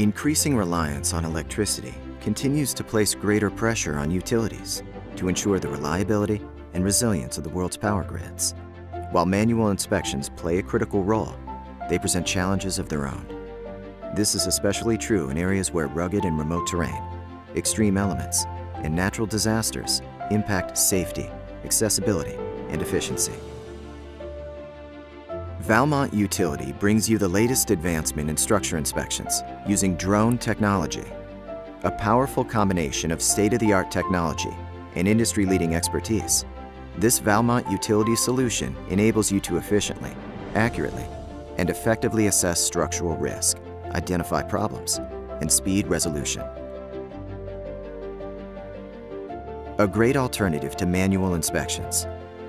Increasing reliance on electricity continues to place greater pressure on utilities to ensure the reliability and resilience of the world's power grids. While manual inspections play a critical role, they present challenges of their own. This is especially true in areas where rugged and remote terrain, extreme elements, and natural disasters impact safety, accessibility, and efficiency. Valmont Utility brings you the latest advancement in structure inspections using drone technology, a powerful combination of state-of-the-art technology and industry-leading expertise. This Valmont Utility solution enables you to efficiently, accurately, and effectively assess structural risk, identify problems, and speed resolution. A great alternative to manual inspections,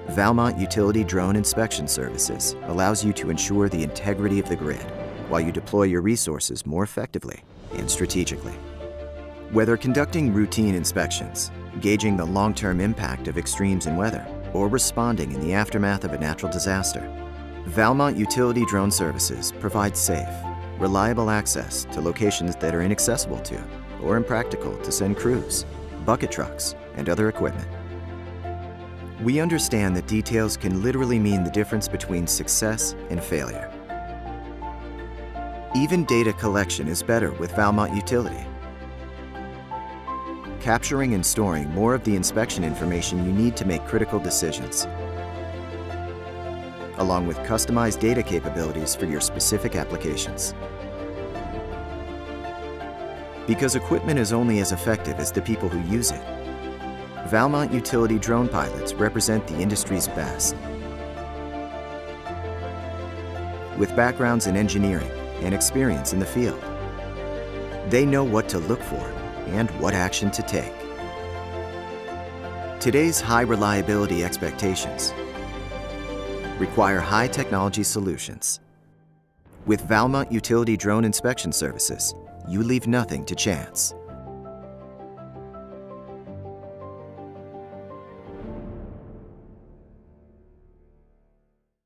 Valmont Utility Drone Inspection Services allows you to ensure the integrity of the grid while you deploy your resources more effectively and strategically. Whether conducting routine inspections, gauging the long-term impact of extremes in weather, or responding in the aftermath of a natural disaster, Valmont Utility Drone Services provides safe, reliable access to locations that are inaccessible to or impractical to send crews, bucket trucks, and other equipment. We understand that details can literally mean the difference between success and failure. Even data collection is better with Valmont Utility. Capturing and storing more of the inspection information you need to make critical decisions, along with customized data capabilities for your specific applications. Because equipment is only as effective as the people who use it, Valmont Utility drone pilots represent the industry's best. With backgrounds in engineering and experience in the field, they know what to look for and what action to take. Today's high reliability expectations require high technology solutions. With Valmont Utility Drone Inspection Services, you leave nothing to chance.